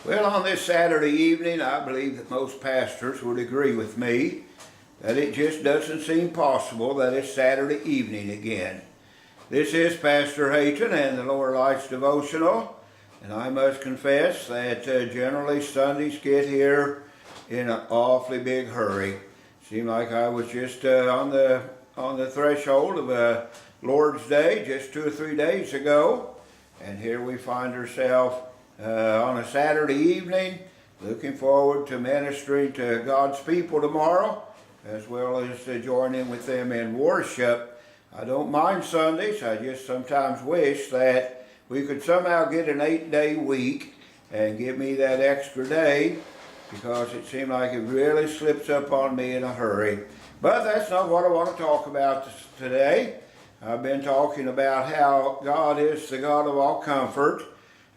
Well, on this Saturday evening, I believe that most pastors would agree with me that it just doesn't seem possible that it's Saturday evening again. This is Pastor Hayton and the Lower Lights Devotional, and I must confess that generally Sundays get here in an awfully big hurry. Seemed like I was just on the threshold of a Lord's Day just 2 or 3 days ago, and here we find ourselves on a Saturday evening, looking forward to ministering to God's people tomorrow, as well as to join in with them in worship. I don't mind Sundays. I just sometimes wish that we could somehow get an 8-day week and give me that extra day, because it seemed like it really slips up on me in a hurry. But that's not what I want to talk about today. I've been talking about how God is the God of all comfort,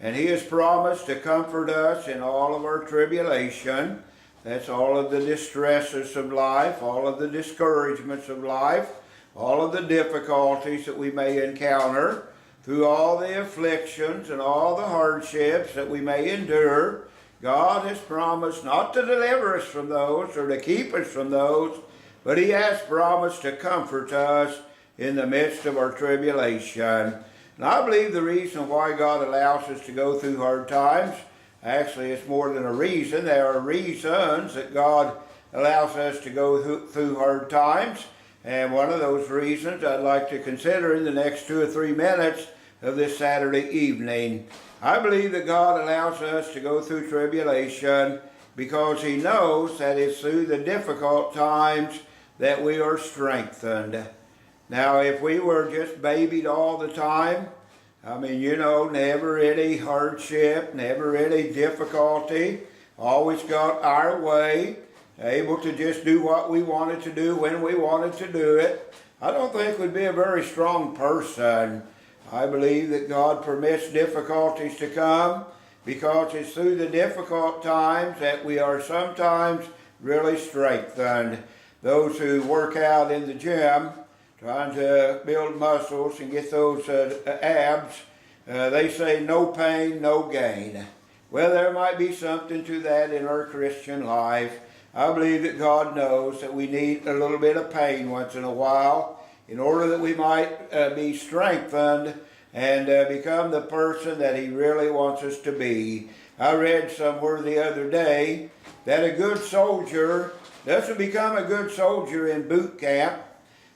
and He has promised to comfort us in all of our tribulation. That's all of the distresses of life, all of the discouragements of life, all of the difficulties that we may encounter, through all the afflictions and all the hardships that we may endure. God has promised not to deliver us from those or to keep us from those, but He has promised to comfort us in the midst of our tribulation. And I believe the reason why God allows us to go through hard times, actually it's more than a reason, there are reasons that God allows us to go through hard times. And one of those reasons I'd like to consider in the next 2 or 3 minutes of this Saturday evening. I believe that God allows us to go through tribulation because He knows that it's through the difficult times that we are strengthened. Now, if we were just babied all the time, never any hardship, never any difficulty, always got our way, able to just do what we wanted to do when we wanted to do it, I don't think we'd be a very strong person. I believe that God permits difficulties to come because it's through the difficult times that we are sometimes really strengthened. Those who work out in the gym, trying to build muscles and get those abs, they say no pain, no gain. Well, there might be something to that in our Christian life. I believe that God knows that we need a little bit of pain once in a while in order that we might be strengthened and become the person that He really wants us to be. I read somewhere the other day that a good soldier doesn't become a good soldier in boot camp.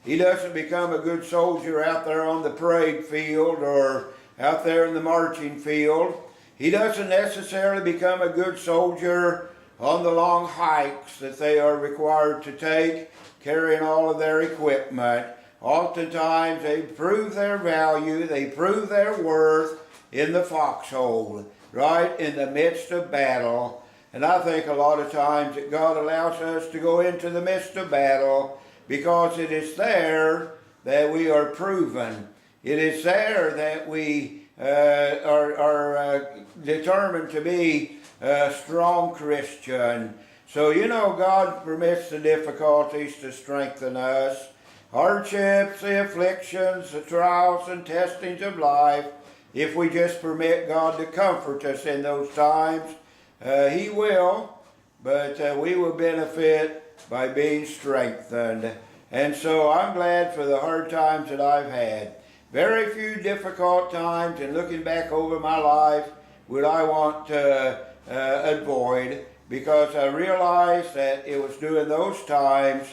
He doesn't become a good soldier out there on the parade field or out there in the marching field. He doesn't necessarily become a good soldier on the long hikes that they are required to take, carrying all of their equipment. Oftentimes they prove their value, they prove their worth in the foxhole, right in the midst of battle. And I think a lot of times that God allows us to go into the midst of battle because it is there that we are proven. It is there that we are determined to be a strong Christian. So, God permits the difficulties to strengthen us. Hardships, the afflictions, the trials and testings of life, if we just permit God to comfort us in those times, He will, but we will benefit by being strengthened. And so I'm glad for the hard times that I've had. Very few difficult times, and looking back over my life, would I want to avoid, because I realized that it was during those times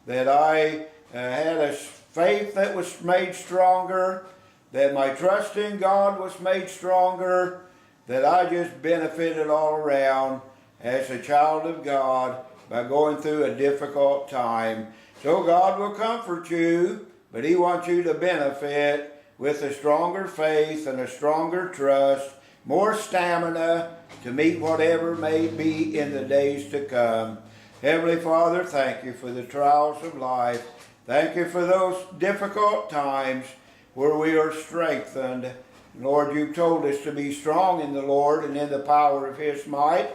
that I had a faith that was made stronger, that my trust in God was made stronger, that I just benefited all around as a child of God by going through a difficult time. So God will comfort you, but He wants you to benefit with a stronger faith and a stronger trust, more stamina to meet whatever may be in the days to come. Heavenly Father, thank You for the trials of life. Thank You for those difficult times where we are strengthened. Lord, You've told us to be strong in the Lord and in the power of His might.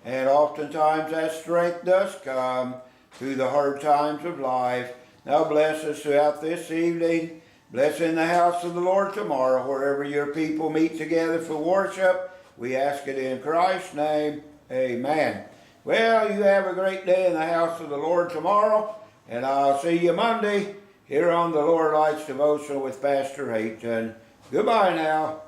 And oftentimes that strength does come through the hard times of life. Now bless us throughout this evening. Bless in the house of the Lord tomorrow, wherever Your people meet together for worship. We ask it in Christ's name. Amen. Well, you have a great day in the house of the Lord tomorrow, and I'll see you Monday here on the Lord Lights Devotional with Pastor Hayton. Goodbye now.